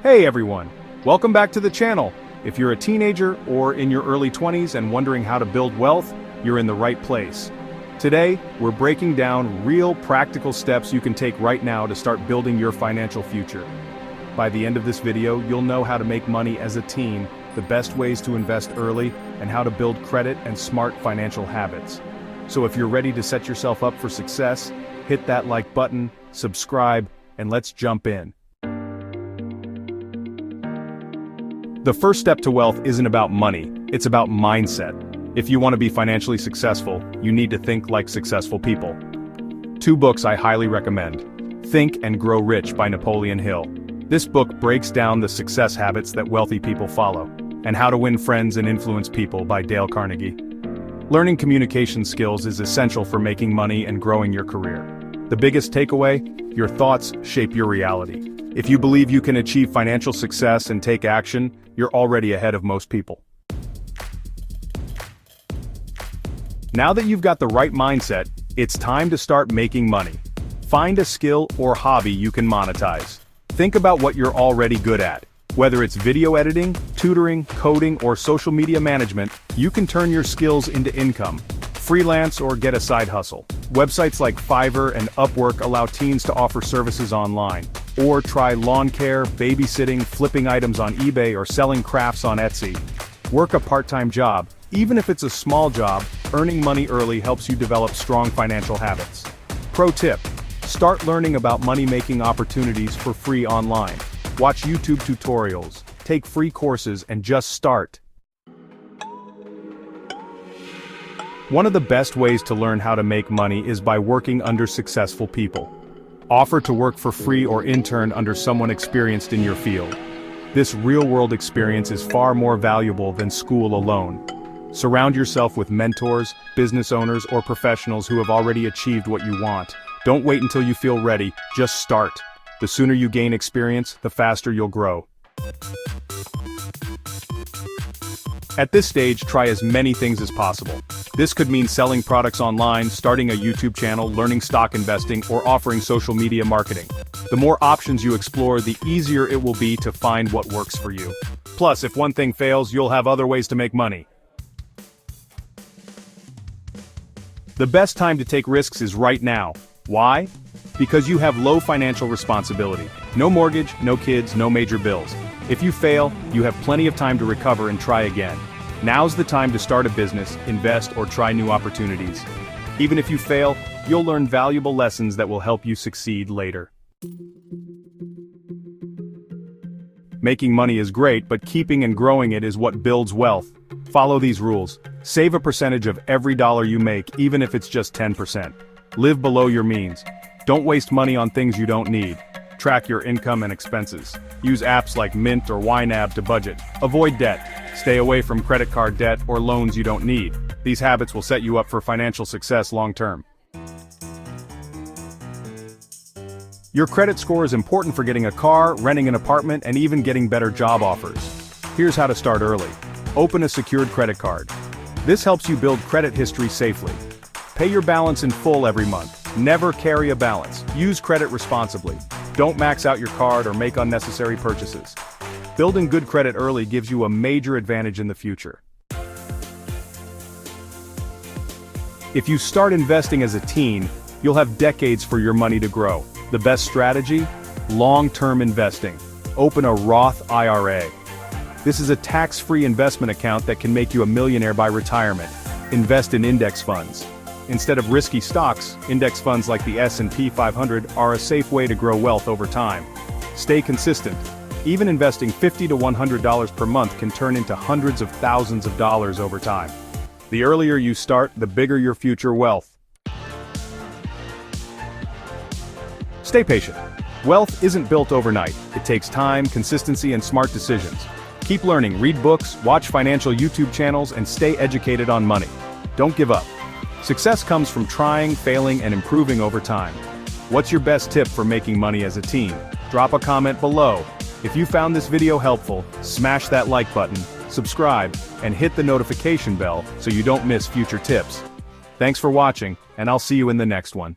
Hey everyone! Welcome back to the channel. If you're a teenager or in your early 20s and wondering how to build wealth, you're in the right place. Today, we're breaking down real practical steps you can take right now to start building your financial future. By the end of this video, you'll know how to make money as a teen, the best ways to invest early, and how to build credit and smart financial habits. So if you're ready to set yourself up for success, hit that like button, subscribe, and let's jump in. The first step to wealth isn't about money, it's about mindset. If you want to be financially successful, you need to think like successful people. 2 books I highly recommend. Think and Grow Rich by Napoleon Hill. This book breaks down the success habits that wealthy people follow, and How to Win Friends and Influence People by Dale Carnegie. Learning communication skills is essential for making money and growing your career. The biggest takeaway? Your thoughts shape your reality. If you believe you can achieve financial success and take action, you're already ahead of most people. Now that you've got the right mindset, it's time to start making money. Find a skill or hobby you can monetize. Think about what you're already good at. Whether it's video editing, tutoring, coding, or social media management, you can turn your skills into income. Freelance or get a side hustle. Websites like Fiverr and Upwork allow teens to offer services online. Or try lawn care, babysitting, flipping items on eBay, or selling crafts on Etsy. Work a part-time job. Even if it's a small job, earning money early helps you develop strong financial habits. Pro tip: start learning about money-making opportunities for free online. Watch YouTube tutorials, take free courses, and just start. One of the best ways to learn how to make money is by working under successful people. Offer to work for free or intern under someone experienced in your field. This real-world experience is far more valuable than school alone. Surround yourself with mentors, business owners, or professionals who have already achieved what you want. Don't wait until you feel ready, just start. The sooner you gain experience, the faster you'll grow. At this stage, try as many things as possible. This could mean selling products online, starting a YouTube channel, learning stock investing, or offering social media marketing. The more options you explore, the easier it will be to find what works for you. Plus, if one thing fails, you'll have other ways to make money. The best time to take risks is right now. Why? Because you have low financial responsibility. No mortgage, no kids, no major bills. If you fail, you have plenty of time to recover and try again. Now's the time to start a business, invest, or try new opportunities. Even if you fail, you'll learn valuable lessons that will help you succeed later. Making money is great, but keeping and growing it is what builds wealth. Follow these rules. Save a percentage of every dollar you make, even if it's just 10%. Live below your means. Don't waste money on things you don't need. Track your income and expenses. Use apps like Mint or YNAB to budget. Avoid debt. Stay away from credit card debt or loans you don't need. These habits will set you up for financial success long term. Your credit score is important for getting a car, renting an apartment, and even getting better job offers. Here's how to start early. Open a secured credit card. This helps you build credit history safely. Pay your balance in full every month. Never carry a balance. Use credit responsibly. Don't max out your card or make unnecessary purchases. Building good credit early gives you a major advantage in the future. If you start investing as a teen, you'll have decades for your money to grow. The best strategy? Long-term investing. Open a Roth IRA. This is a tax-free investment account that can make you a millionaire by retirement. Invest in index funds. Instead of risky stocks, index funds like the S&P 500 are a safe way to grow wealth over time. Stay consistent. Even investing $50 to $100 per month can turn into hundreds of thousands of dollars over time. The earlier you start, the bigger your future wealth. Stay patient. Wealth isn't built overnight. It takes time, consistency, and smart decisions. Keep learning, read books, watch financial YouTube channels, and stay educated on money. Don't give up. Success comes from trying, failing, and improving over time. What's your best tip for making money as a teen? Drop a comment below. If you found this video helpful, smash that like button, subscribe, and hit the notification bell so you don't miss future tips. Thanks for watching, and I'll see you in the next one.